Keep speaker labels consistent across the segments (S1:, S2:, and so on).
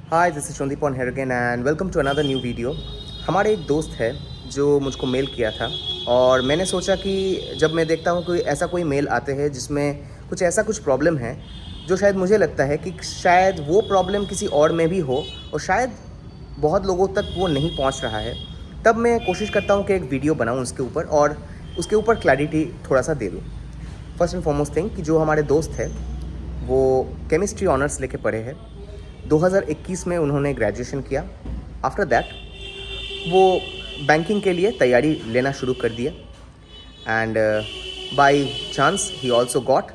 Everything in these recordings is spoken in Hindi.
S1: Hi this is Chandipan here again and welcome to another new video. हमारे एक दोस्त है जो मुझको मेल किया था और मैंने सोचा कि जब मैं देखता हूँ कि ऐसा कोई मेल आते हैं जिसमें कुछ प्रॉब्लम है जो शायद मुझे लगता है कि शायद वो प्रॉब्लम किसी और में भी हो और शायद बहुत लोगों तक वो नहीं पहुँच रहा है, तब मैं कोशिश करता हूँ कि एक वीडियो बनाऊँ उसके ऊपर और उसके ऊपर क्लैरिटी थोड़ा सा दे दूँ। फर्स्ट एंड फॉरमोस्ट थिंग कि जो हमारे दोस्त है वो केमिस्ट्री ऑनर्स लेके पढ़े हैं। 2021 में उन्होंने ग्रेजुएशन किया। आफ्टर दैट वो बैंकिंग के लिए तैयारी लेना शुरू कर दिया and by chance he also got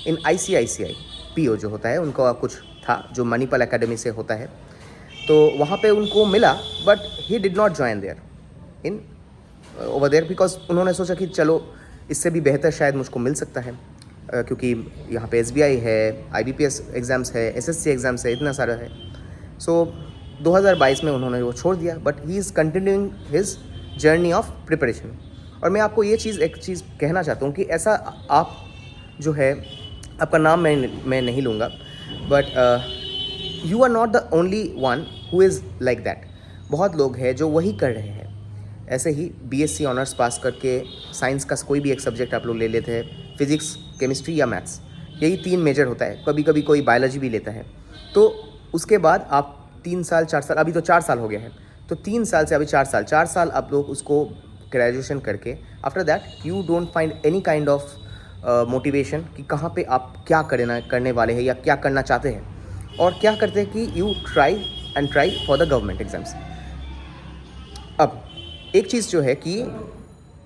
S1: in ICICI PO जो होता है उनका कुछ था जो मणिपाल एकेडमी से होता है, तो वहाँ पे उनको मिला but he did not join there in over there because उन्होंने सोचा कि चलो इससे भी बेहतर शायद मुझको मिल सकता है, क्योंकि यहाँ पे SBI है, IBPS एग्ज़ाम्स है, SSC एग्ज़ाम्स है, इतना सारा है। सो 2022 में उन्होंने वो छोड़ दिया but he is continuing his journey of preparation. और मैं आपको ये एक चीज़ कहना चाहता हूँ कि ऐसा आप जो है, आपका नाम मैं नहीं लूँगा but you are not the only one who is like that. बहुत लोग हैं जो वही कर रहे हैं। ऐसे ही BSc ऑनर्स पास करके साइंस का कोई भी एक सब्जेक्ट आप लोग ले लेते हैं, फिजिक्स, केमिस्ट्री या मैथ्स, यही 3 मेजर होता है। कभी कभी कोई बायोलॉजी भी लेता है। तो उसके बाद आप 3 साल 4 साल, अभी तो 4 साल हो गया है, तो 3 साल से अभी 4 साल आप लोग उसको ग्रेजुएशन करके after that you don't find any kind of motivation कि कहाँ पे आप क्या करने वाले हैं या क्या करना चाहते हैं। और क्या करते हैं कि you try for the government exams. अब एक चीज़ जो है कि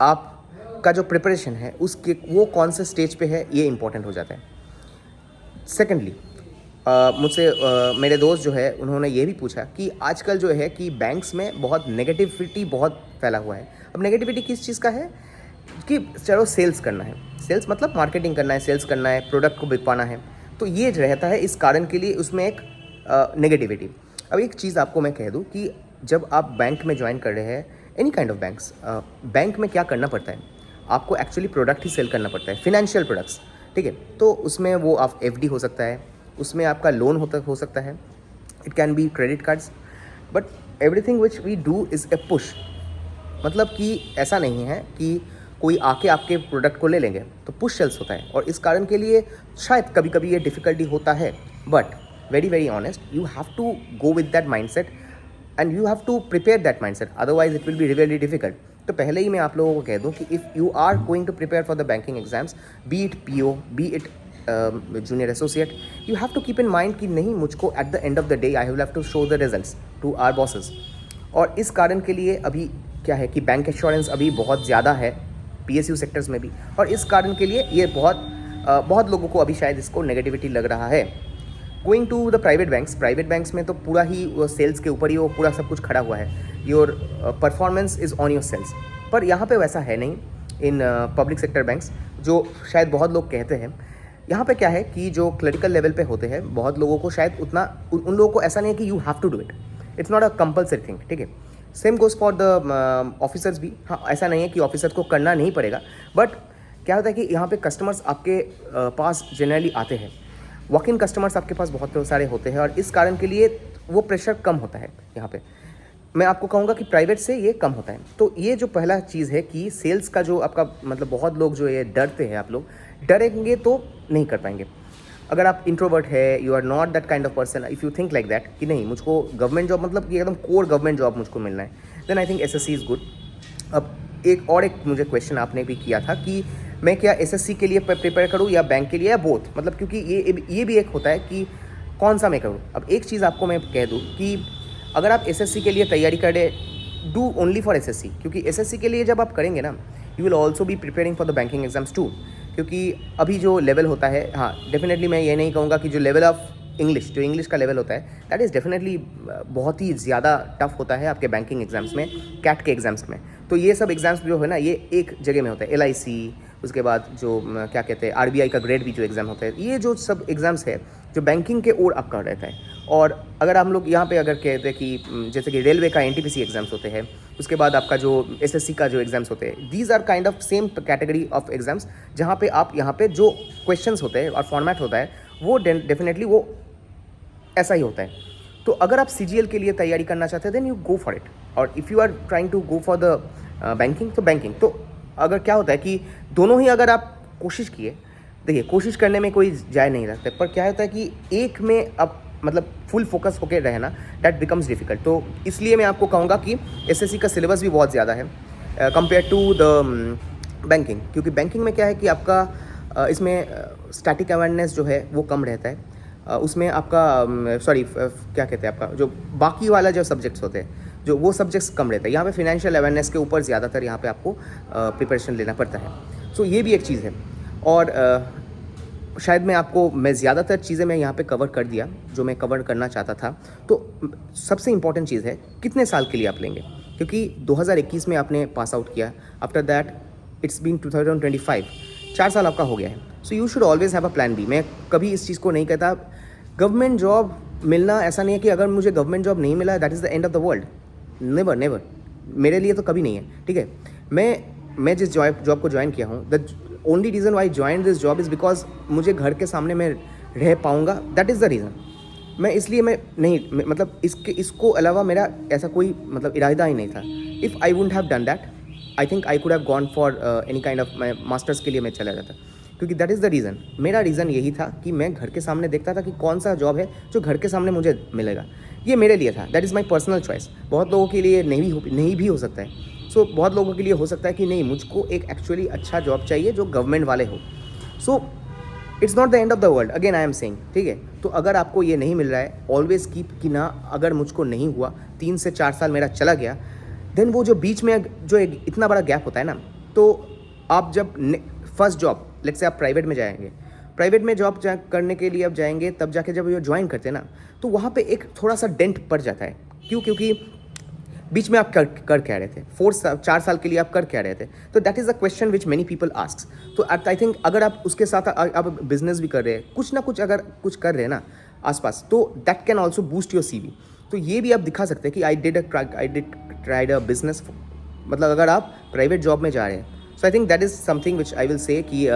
S1: आपका जो प्रिपरेशन है उसके वो कौन से स्टेज पे है ये इम्पोर्टेंट हो जाता है। सेकेंडली मुझसे मेरे दोस्त जो है उन्होंने ये भी पूछा कि आजकल जो है कि बैंक्स में बहुत नेगेटिविटी बहुत फैला हुआ है। अब नेगेटिविटी किस चीज़ का है कि चलो सेल्स करना है, सेल्स मतलब मार्केटिंग करना है, सेल्स करना है, प्रोडक्ट को बिकवाना है, तो ये रहता है। इस कारण के लिए उसमें एक नेगेटिविटी। अब एक चीज़ आपको मैं कह दूँ कि जब आप बैंक में ज्वाइन कर रहे हैं, any kind of banks, bank में क्या करना पड़ता है, आपको एक्चुअली प्रोडक्ट ही सेल करना पड़ता है, फिनेंशियल प्रोडक्ट्स, ठीक है। तो उसमें वो आप FD हो सकता है, उसमें आपका लोन हो सकता है, it can be credit cards, but everything which we do is a push. मतलब कि ऐसा नहीं है कि कोई आके आपके प्रोडक्ट को ले लेंगे, तो पुश सेल्स होता है। और इस कारण के लिए शायद कभी कभी ये डिफ़िकल्टी होता है, but very very honest you have to go with that mindset and you have to prepare that mindset, otherwise it will be really difficult. तो पहले ही मैं आप लोगों को कह दूं कि if you are going to prepare for the banking exams, be it PO, be it junior associate, you have to keep in mind कि नहीं, मुझको at the end of the day I will have to show the results to our bosses. और इस कारण के लिए अभी क्या है कि बैंक एश्योरेंस अभी बहुत ज़्यादा है PSU सेक्टर्स में भी, और इस कारण के लिए ये बहुत लोगों को अभी शायद इसको नेगेटिविटी लग रहा है। Going to the private banks में तो पूरा ही वो सेल्स के ऊपर ही वो पूरा सब कुछ खड़ा हुआ है, your performance is on your sales. पर यहाँ पे वैसा है नहीं इन पब्लिक सेक्टर बैंक्स, जो शायद बहुत लोग कहते हैं। यहाँ पे क्या है कि जो क्लरिकल लेवल पे होते हैं, बहुत लोगों को शायद उतना उन लोगों को ऐसा नहीं है कि you have to do it, it's not a compulsory thing, ठीक है। Same goes for the officers भी। हाँ, ऐसा नहीं है कि ऑफिसर्स को करना नहीं पड़ेगा, बट क्या होता है कि यहाँ पे कस्टमर्स आपके पास जनरली आते हैं, वॉक इन कस्टमर्स आपके पास बहुत सारे होते हैं, और इस कारण के लिए वो प्रेशर कम होता है। यहाँ पे मैं आपको कहूँगा कि प्राइवेट से ये कम होता है। तो ये जो पहला चीज़ है कि सेल्स का जो आपका मतलब, बहुत लोग जो ये डरते हैं, आप लोग डरेंगे तो नहीं कर पाएंगे। अगर आप इंट्रोवर्ट है, you are not that kind of person, if you think like that कि नहीं मुझको गवर्नमेंट जॉब मतलब कि एकदम कोर गवर्नमेंट जॉब मुझको मिलना है, then I think SSC is good. अब एक मुझे क्वेश्चन आपने भी किया था कि मैं क्या SSC के लिए प्रिपेयर करूँ या बैंक के लिए या बोथ, मतलब क्योंकि ये भी एक होता है कि कौन सा मैं करूँ। अब एक चीज़ आपको मैं कह दूँ कि अगर आप SSC के लिए तैयारी करें, डू ओनली फॉर SSC, क्योंकि SSC के लिए जब आप करेंगे ना, you will also be preparing for the banking exams too. क्योंकि अभी जो लेवल होता है, हाँ डेफिनेटली मैं ये नहीं कहूँगा कि जो लेवल ऑफ इंग्लिश, जो इंग्लिश का लेवल होता है, दैट इज़ डेफिनेटली बहुत ही ज़्यादा टफ होता है आपके बैंकिंग एग्जाम्स में, कैट के एग्जाम्स में। तो ये सब एग्जाम्स जो है ना, ये एक जगह में होता है, LIC, उसके बाद जो क्या कहते हैं RBI का ग्रेड भी जो एग्ज़ाम होता है, ये जो सब एग्ज़ाम्स है जो बैंकिंग के ओर आपका रहता है। और अगर हम लोग यहाँ पे अगर कहते हैं कि जैसे कि रेलवे का NTPC एग्ज़ाम्स होते हैं, उसके बाद आपका जो SSC का जो एग्ज़ाम्स होते हैं, these are kind of same category of exams, जहाँ पे आप यहाँ पे जो क्वेश्चंस होते हैं और फॉर्मेट होता है वो डेफिनेटली वो ऐसा ही होता है। तो अगर आप CGL के लिए तैयारी करना चाहते हैं then you go for it, और if you are trying to go for the banking तो बैंकिंग। तो अगर क्या होता है कि दोनों ही अगर आप कोशिश किए, देखिए कोशिश करने में कोई जाए नहीं रखता, पर क्या होता है कि एक में अब मतलब फुल फोकस होकर रहना दैट बिकम्स डिफिकल्ट। तो इसलिए मैं आपको कहूँगा कि SSC का सिलेबस भी बहुत ज़्यादा है कंपेयर टू द बैंकिंग, क्योंकि बैंकिंग में क्या है कि आपका इसमें स्टैटिक अवेयरनेस जो है वो कम रहता है, उसमें आपका क्या कहते हैं आपका जो बाकी वाला जो सब्जेक्ट्स होते हैं जो वो सब्जेक्ट्स कम रहता है। यहाँ पे फिनेंशियल अवेयरनेस के ऊपर ज़्यादातर यहाँ पे आपको प्रिपरेशन लेना पड़ता है। सो ये भी एक चीज़ है, और शायद मैं ज़्यादातर चीज़ें मैं यहाँ पे कवर कर दिया जो मैं कवर करना चाहता था। तो सबसे इम्पॉर्टेंट चीज़ है कितने साल के लिए आप लेंगे, क्योंकि 2021 में आपने पास आउट किया, आफ्टर दैट इट्स बीन 2025, 4 साल आपका हो गया है। So you should always have a plan B. मैं कभी इस चीज़ को नहीं कहता गवर्नमेंट जॉब मिलना ऐसा नहीं है कि अगर मुझे गवर्नमेंट जॉब नहीं मिला that is the end of the world, never never, मेरे लिए तो कभी नहीं है, ठीक है। मैं जिस जॉब को ज्वाइन किया हूँ, the only reason why join this job is because मुझे घर के सामने मैं रह पाऊँगा, दैट इज़ द रीज़न। मैं इसलिए मैं नहीं मतलब इसको अलावा मेरा ऐसा कोई मतलब इरादा ही नहीं था। If I wouldn't have done that I think I could have gone for any kind of मैं मास्टर्स के लिए मैं चला जाता, क्योंकि दैट इज़ द रीज़न। मेरा रीज़न यही था कि मैं घर के सामने देखता था कि कौन सा जॉब है जो घर के सामने मुझे मिलेगा, ये मेरे लिए था। That is my personal choice. बहुत लोगों के लिए नहीं भी हो सकता है। सो बहुत लोगों के लिए हो सकता है कि नहीं, मुझको एक एक्चुअली अच्छा जॉब चाहिए जो गवर्नमेंट वाले हो। So it's not the end of the world, again I am saying, ठीक है। तो अगर आपको ये नहीं मिल रहा है ऑलवेज कीप कि ना, अगर मुझको नहीं हुआ 3 से 4 साल मेरा चला गया, देन वो जो बीच में जो एक इतना बड़ा गैप होता है ना, तो आप जब फर्स्ट जॉब लेट्स से आप प्राइवेट में जाएंगे, प्राइवेट में जॉब करने के लिए आप जाएंगे, तब जाके जब ये ज्वाइन करते हैं ना, तो वहाँ पे एक थोड़ा सा डेंट पड़ जाता है। क्यों? क्योंकि बीच में आप कर क्या रहे थे, 4 साल के लिए आप कर क्या रहे थे। तो that is the question which many people ask. तो आई थिंक अगर आप उसके साथ आप बिजनेस भी कर रहे हैं, कुछ ना कुछ अगर कुछ कर रहे हैं ना आसपास, तो that can also boost your CV। तो ये भी आप दिखा सकते हैं कि I did tried a business, मतलब अगर आप प्राइवेट जॉब में जा रहे हैं। So I think that is something which I will say कि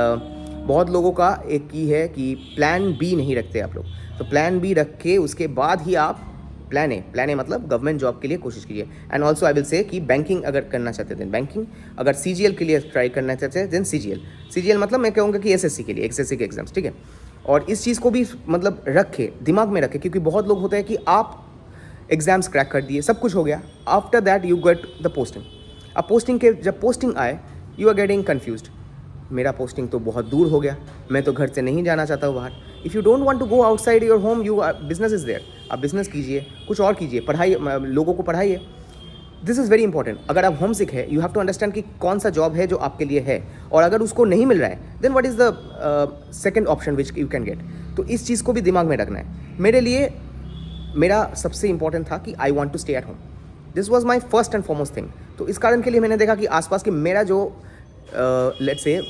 S1: बहुत लोगों का एक ही है कि प्लान बी नहीं रखते आप लोग। तो प्लान बी रख के उसके बाद ही आप प्लान ए मतलब गवर्नमेंट जॉब के लिए कोशिश कीजिए। And also I will say कि बैंकिंग अगर करना चाहते हैं बैंकिंग, अगर CGL के लिए ट्राई करना चाहते हैं देन CGL मतलब मैं कहूँगा कि SSC के लिए, SSC के एग्जाम्स, ठीक है। और इस चीज़ को भी मतलब रखे, दिमाग में रखे, क्योंकि बहुत लोग होते हैं कि आप एग्जाम्स क्रैक कर दिए, सब कुछ हो गया, after that you get the posting. अब पोस्टिंग के जब पोस्टिंग आए यू आर गेटिंग कन्फ्यूज्ड, मेरा पोस्टिंग तो बहुत दूर हो गया, मैं तो घर से नहीं जाना चाहता हूँ बाहर। If you don't want to go outside your home, you business is there, आप बिजनेस कीजिए, कुछ और कीजिए, पढ़ाई, लोगों को पढ़ाइए। This is very important. अगर आप होम सिक है, यू हैव टू अंडरस्टैंड कि कौन सा जॉब है जो आपके लिए है, और अगर उसको नहीं मिल रहा है then what is the second option which you can get. तो इस चीज़ को भी दिमाग में रखना है। मेरे लिए मेरा सबसे इंपॉर्टेंट था कि I want to stay at home, this was my first and foremost thing. तो इस कारण के लिए मैंने देखा कि आसपास कि मेरा जो लेट्स से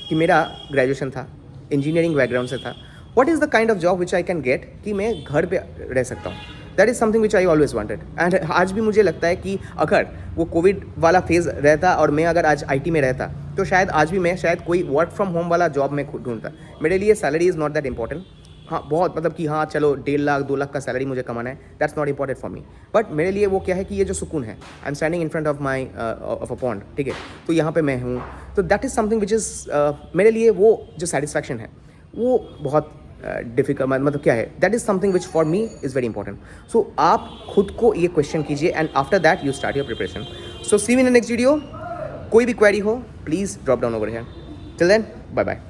S1: कि मेरा ग्रेजुएशन था, इंजीनियरिंग बैकग्राउंड से था, what is the kind of job which I can get कि मैं घर पे रह सकता हूँ। That is something which I always wanted. And आज भी मुझे लगता है कि अगर वो कोविड वाला फेज़ रहता और मैं अगर आज IT में रहता, तो शायद आज भी मैं शायद कोई वर्क फ्रॉम होम वाला जॉब में ढूंढता। मेरे लिए salary is not that important. हाँ, बहुत मतलब कि हाँ चलो 1.5 लाख 2 लाख का सैलरी मुझे कमाना है, that's not important for me. But मेरे लिए वो क्या है कि ये जो सुकून है, I am standing in front of my of a pond, ठीक है, तो यहाँ पे मैं हूँ, तो that is something which is मेरे लिए वो जो सेटिस्फैक्शन है वो बहुत डिफिकल्ट, मतलब क्या है, that is something which for me is very important. So आप खुद को ये क्वेश्चन कीजिए and after that you start your preparation. So see you in the next video. कोई भी क्वेरी हो please drop down over here. Till then bye bye.